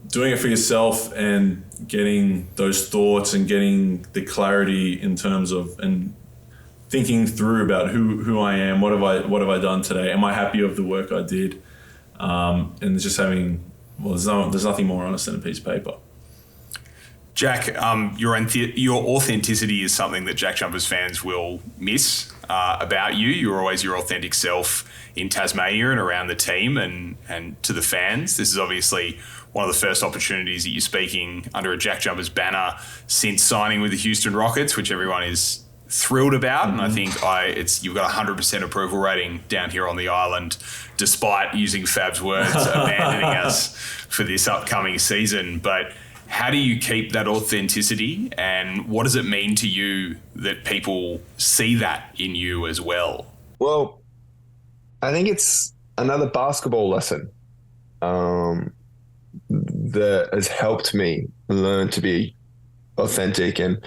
doing it for yourself and getting those thoughts and getting the clarity in terms of and thinking through about who I am, what have I done today? Am I happy with the work I did? And just having, there's nothing more honest than a piece of paper. Jack, your authenticity is something that Jack Jumpers fans will miss about you. You're always your authentic self in Tasmania and around the team and to the fans. This is obviously one of the first opportunities that you're speaking under a Jack Jumpers banner since signing with the Houston Rockets, which everyone is thrilled about. And I think you've got 100% approval rating down here on the island, despite using Fab's words, abandoning us for this upcoming season. But how do you keep that authenticity, and what does it mean to you that people see that in you as well? Well, I think it's another basketball lesson that has helped me learn to be authentic. And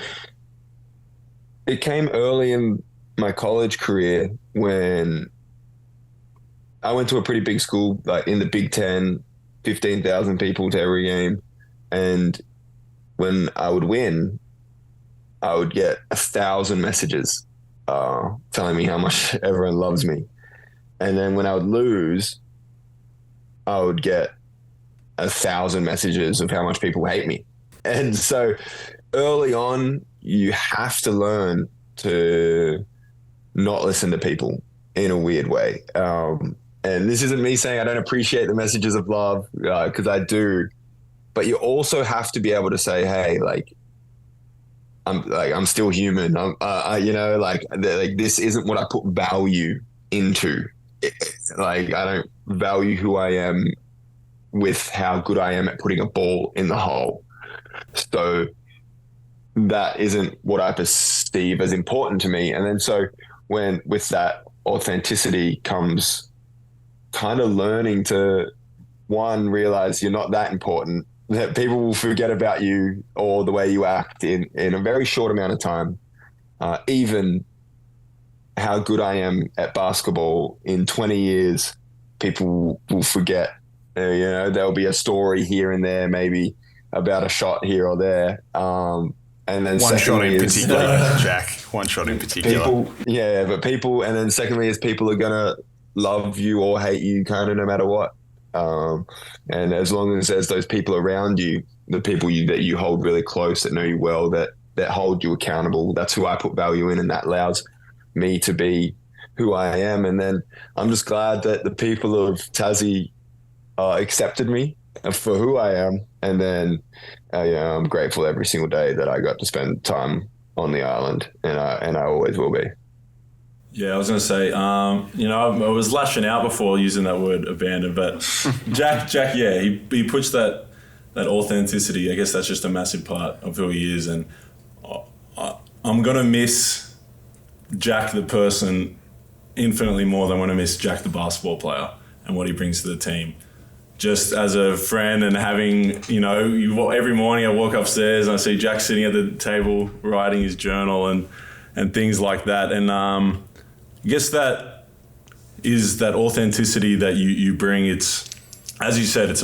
it came early in my college career when I went to a pretty big school, like in the Big Ten, 15,000 people to every game. And when I would win, I would get 1,000 messages telling me how much everyone loves me. And then when I would lose, I would get 1,000 messages of how much people hate me. And so early on, you have to learn to not listen to people in a weird way. And this isn't me saying I don't appreciate the messages of love, because I do. But you also have to be able to say, hey, I'm still human. This isn't what I put value into. I don't value who I am with how good I am at putting a ball in the hole. So that isn't what I perceive as important to me. And then so when with that authenticity comes kind of learning to, one, realize you're not that important, that people will forget about you or the way you act in a very short amount of time. Even how good I am at basketball in 20 years, people will forget. There'll be a story here and there, maybe about a shot here or there. And then one shot in particular, Jack. One shot in particular. And then secondly is people are going to love you or hate you kind of no matter what. And as long as there's those people around you, the people that you hold really close, that know you well, that hold you accountable, that's who I put value in, and that allows me to be who I am. And then I'm just glad that the people of Tassie accepted me for who I am. And then I'm grateful every single day that I got to spend time on the island, and I always will be. Yeah, I was going to say, I was lashing out before using that word abandon, but Jack, yeah, he puts that authenticity. I guess that's just a massive part of who he is, and I'm going to miss Jack the person infinitely more than I'm going to miss Jack the basketball player and what he brings to the team. Just as a friend and having, every morning I walk upstairs and I see Jack sitting at the table writing his journal and things like that. And I guess that is that authenticity that you bring. It's, as you said, as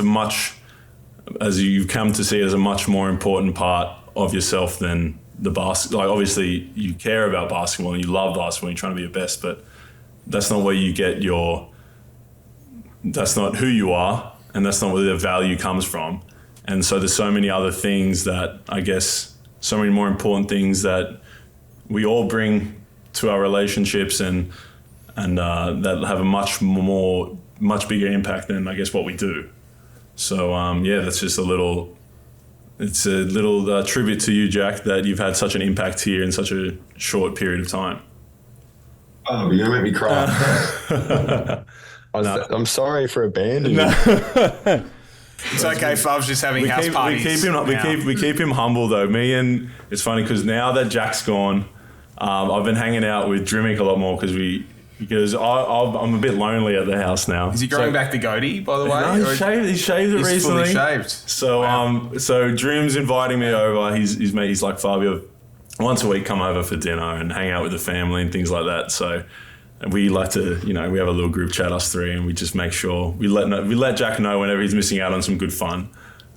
you've come to see it, as a much more important part of yourself than the basketball. Like, obviously you care about basketball and you love basketball and you're trying to be your best, but that's not where you get that's not who you are, and that's not where the value comes from. And so there's so many other things that, I guess, so many more important things that we all bring to our relationships and that have a much bigger impact than, I guess, what we do. So that's just a little tribute to you, Jack, that you've had such an impact here in such a short period of time. Oh, you're gonna make me cry. I'm sorry for abandoning you. It's okay, Fav's just having house parties. We keep him humble though. It's funny because now that Jack's gone, I've been hanging out with Drimmick a lot more because I'm a bit lonely at the house now. Is he growing back the goatee, by the way? No, he shaved it recently. Fully shaved. So so Drim's inviting me over. He's like, Fabio, once a week come over for dinner and hang out with the family and things like that. So we like to, we have a little group chat, us three, and we just make sure we let Jack know whenever he's missing out on some good fun.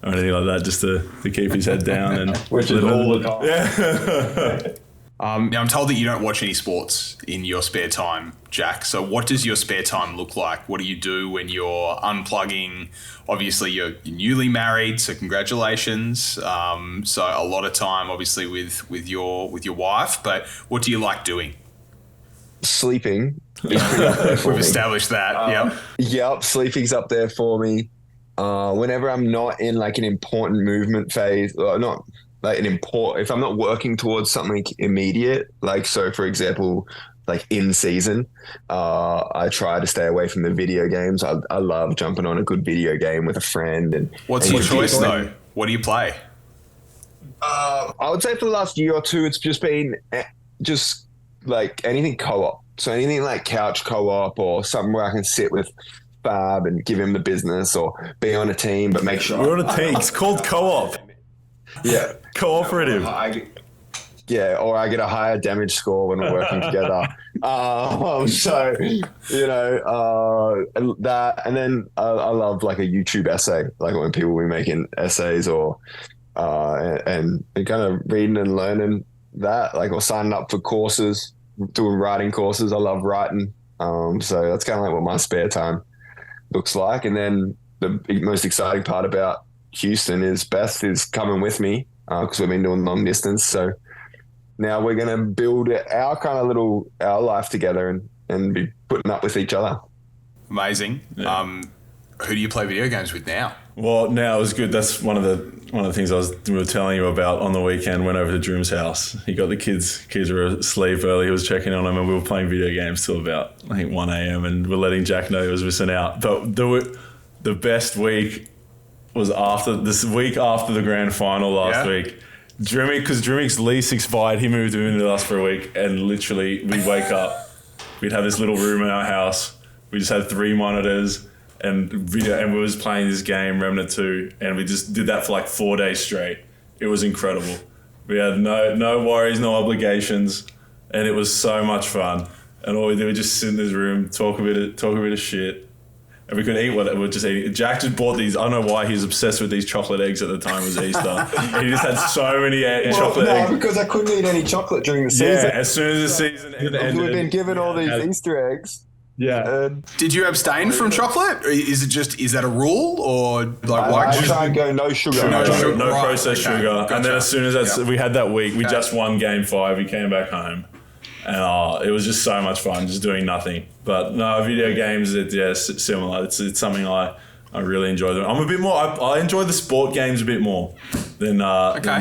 or anything like that, just to keep his head down. And Which is all the time. Yeah. Now, I'm told that you don't watch any sports in your spare time, Jack. So what does your spare time look like? What do you do when you're unplugging? Obviously, you're newly married, so congratulations. So a lot of time, obviously, with your wife. But what do you like doing? Sleeping. We've established that. Yep, sleeping's up there for me. Whenever I'm not in like an important movement phase, or not like if I'm not working towards something immediate, like, so for example, like in season, I try to stay away from the video games. I love jumping on a good video game with a friend. And what's your choice though? What do you play? I would say for the last year or two, it's just been just like anything co-op. So anything like couch co-op or something where I can sit with Fab and give him the business, or be on a team, but make sure we're on a team. It's called co-op. Yeah. Cooperative. Or I get a higher damage score when we're working together. So, you know, that, and then I love like a YouTube essay, like when people be making essays or and kind of reading and learning that, like, or signing up for courses, doing writing courses. I love writing. So that's kind of like what my spare time looks like. And then the most exciting part about Houston is Beth is coming with me because we've been doing long distance. So now we're going to build our life together and be putting up with each other. Amazing. Yeah. Who do you play video games with now? Well, now it was good. That's one of the things we were telling you about on the weekend. Went over to Drew's house. He got the kids were asleep early. He was checking on them, and we were playing video games till about, I think, 1 a.m. and we're letting Jack know he was missing out. But the best week was after the grand final last week. Because Drew's lease expired, he moved in with us for a week, and literally we'd wake up, we'd have this little room in our house. We just had 3 monitors and video, and we was playing this game, Remnant 2, and we just did that for like 4 days straight. It was incredible. We had no worries, no obligations, and it was so much fun. And all we did was just sit in this room, talk a bit of shit. And we could eat what we're just eating. Jack just bought these. I don't know why he was obsessed with these chocolate eggs at the time it was Easter. He just had so many chocolate eggs. Because I couldn't eat any chocolate during the season. Yeah, as soon as the season ended. We've been given all these Easter eggs. Yeah. Did you abstain from chocolate? Is that a rule, or like I try and go no sugar. No processed sugar. Gotcha. And then as soon as we had that week, we just won Game 5. We came back home. And it was just so much fun, just doing nothing. But no, video games, it's similar. It's something I really enjoy. I'm a bit more. I enjoy the sport games a bit more than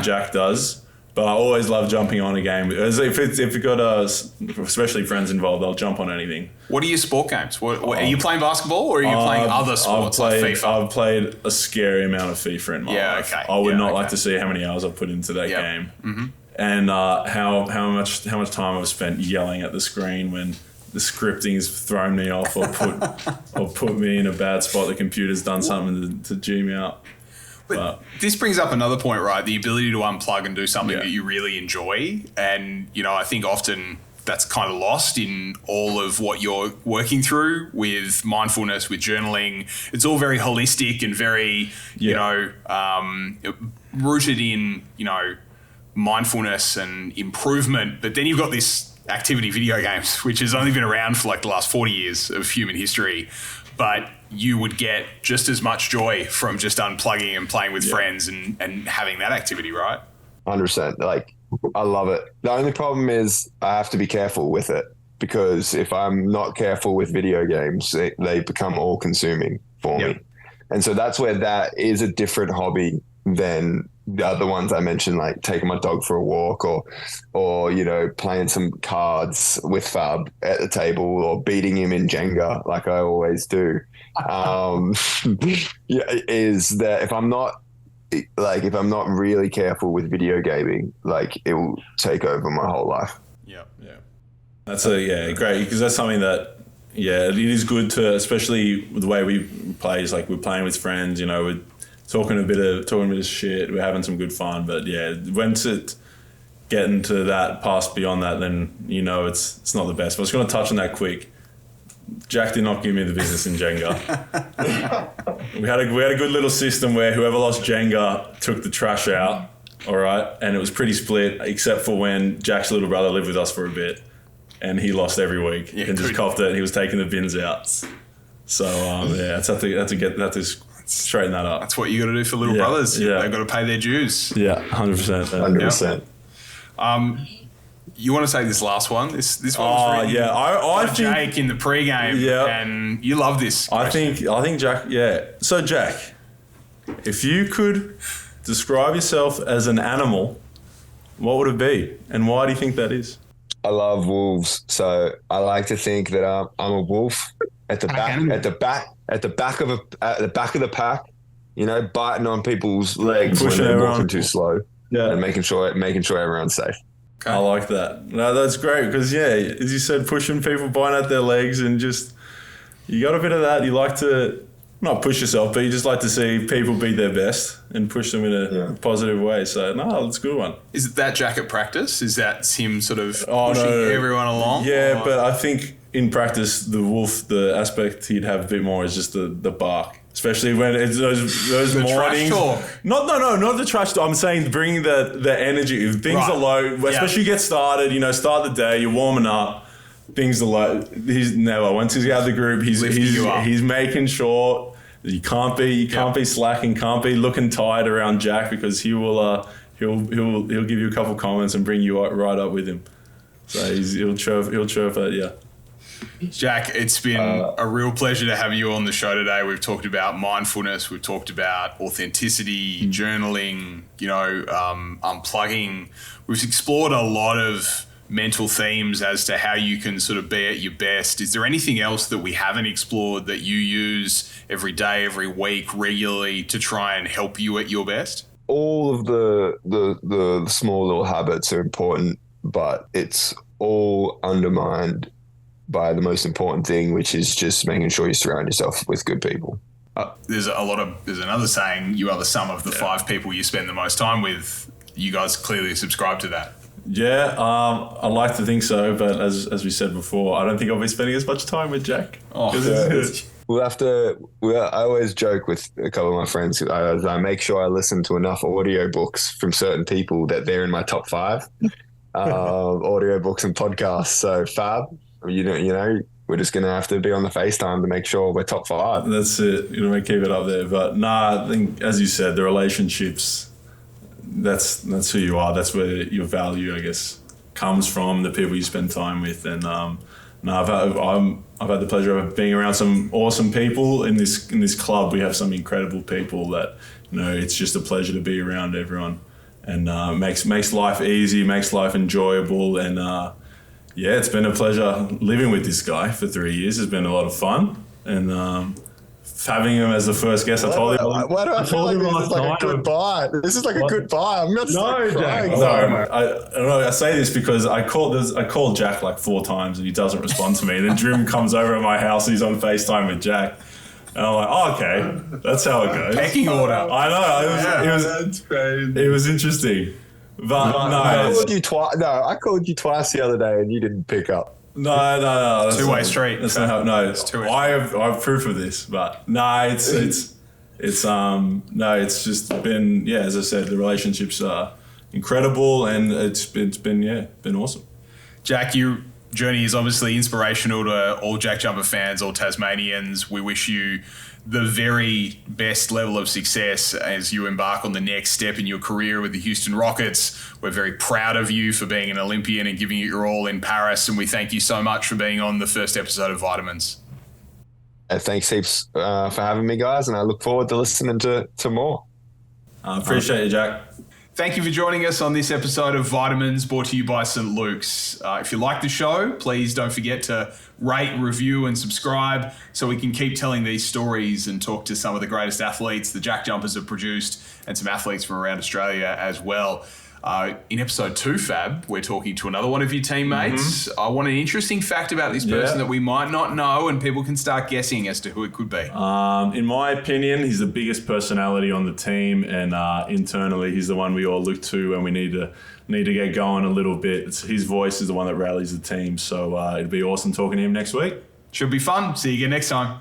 Jack does. But I always love jumping on a game. If you've got especially friends involved, I'll jump on anything. What are your sport games? What are you playing basketball, or are you playing other sports like FIFA? I've played a scary amount of FIFA in my life. Okay. I would not like to see how many hours I've put into that game. Mm-hmm. And how much time I've spent yelling at the screen when the scripting's thrown me off or put me in a bad spot. The computer's done something to G me out. But this brings up another point, right? The ability to unplug and do something that you really enjoy. And, you know, I think often that's kind of lost in all of what you're working through with mindfulness, with journaling. It's all very holistic and very, you know, rooted in, you know, mindfulness and improvement. But then you've got this activity, video games, which has only been around for like the last 40 years of human history. But you would get just as much joy from just unplugging and playing with friends and having that activity, right? 100%. Like, I love it. The only problem is I have to be careful with it, because if I'm not careful with video games, they become all consuming for me. And so that's where that is a different hobby than the other ones I mentioned, like taking my dog for a walk or you know, playing some cards with Fab at the table or beating him in Jenga like I always do. Is that if I'm not really careful with video gaming, like, it will take over my whole life. Yeah. That's great, because that's something that it is good to, especially with the way we play, is like we're playing with friends, you know, we're talking a bit of shit, we're having some good fun. But once it getting to that, past beyond that, then you know it's not the best. But I was going to touch on that quick. Jack did not give me the business in Jenga. we had a good little system where whoever lost Jenga took the trash out, all right? And it was pretty split, except for when Jack's little brother lived with us for a bit, and he lost every week and just coughed it, and he was taking the bins out. So, that's have to straighten that up. That's what you got to do for little brothers. Yeah. They've got to pay their dues. Yeah, 100%. 100%. You want to say this last one? This one was written I think Jake in the pregame, and you love this. I think Jack. Yeah. So Jack, if you could describe yourself as an animal, what would it be, and why do you think that is? I love wolves, so I like to think that I'm a wolf at the back of the pack. You know, biting on people's legs when they're walking too slow, and making sure everyone's safe. Okay. I like that. No, that's great because, as you said, pushing people, biting at their legs, and just, you got a bit of that. You like to not push yourself, but you just like to see people be their best and push them in a positive way. So, no, that's a good one. Is it that Jack at practice? Is that him sort of pushing everyone along? Yeah, but I think in practice, the wolf, the aspect he'd have a bit more is just the bark. Especially when it's those the mornings. Trash talk. Not the trash talk. I'm saying bringing the energy. If things are low, especially you get started, start the day, you're warming up, things are low. Once he's out of the group, he's making sure that you can't be slacking, can't be looking tired around Jack, because he'll give you a couple comments and bring you right up with him. So he'll chirp at you. Jack, it's been a real pleasure to have you on the show today. We've talked about mindfulness, we've talked about authenticity, journaling, unplugging. We've explored a lot of mental themes as to how you can sort of be at your best. Is there anything else that we haven't explored that you use every day, every week, regularly to try and help you at your best? All of the small little habits are important, but it's all undermined by the most important thing, which is just making sure you surround yourself with good people. There's another saying, you are the sum of the 5 people you spend the most time with. You guys clearly subscribe to that. Yeah, I like to think so, but as we said before, I don't think I'll be spending as much time with Jack. I always joke with a couple of my friends. I make sure I listen to enough audiobooks from certain people that they're in my top 5 audiobooks and podcasts. So Fab, we're just going to have to be on the FaceTime to make sure we're top 5. That's it. Keep it up there. But I think, as you said, the relationships, that's who you are. That's where your value, I guess, comes from, the people you spend time with. And I've had the pleasure of being around some awesome people in this club. We have some incredible people that, it's just a pleasure to be around everyone, and makes life easy, makes life enjoyable. And it's been a pleasure living with this guy for 3 years. It's been a lot of fun, and having him as the first guest, I told him. Why do I feel like this is like a goodbye? This is like a goodbye. I'm not crying. I don't know. I say this because I called Jack like 4 times and he doesn't respond to me. And then Drew comes over at my house and he's on FaceTime with Jack. And I'm like, okay, that's how it goes. Pecking order. I know. That's crazy. It was interesting. But I called you twice the other day and you didn't pick up. No. Two-way street. That's not how. No, it's two-way. I have proof of this, but it's just been, as I said, the relationships are incredible, and it's been awesome. Jack, your journey is obviously inspirational to all Jack Jumper fans, all Tasmanians. We wish you the very best level of success as you embark on the next step in your career with the Houston Rockets. We're very proud of you for being an Olympian and giving it your all in Paris, and we thank you so much for being on the first episode of Vitamins. Thanks heaps for having me, guys, and I look forward to listening to more. Appreciate you, Jack. Thank you for joining us on this episode of Vitamins, brought to you by St. Luke's. If you like the show, please don't forget to rate, review, and subscribe so we can keep telling these stories and talk to some of the greatest athletes the Jack Jumpers have produced, and some athletes from around Australia as well. In episode 2, Fab, we're talking to another one of your teammates. I want an interesting fact about this person that we might not know, and people can start guessing as to who it could be. In my opinion, he's the biggest personality on the team, and internally, he's the one we all look to when we need to get going a little bit. His voice is the one that rallies the team, so it'd be awesome talking to him next week. Should be fun. See you again next time.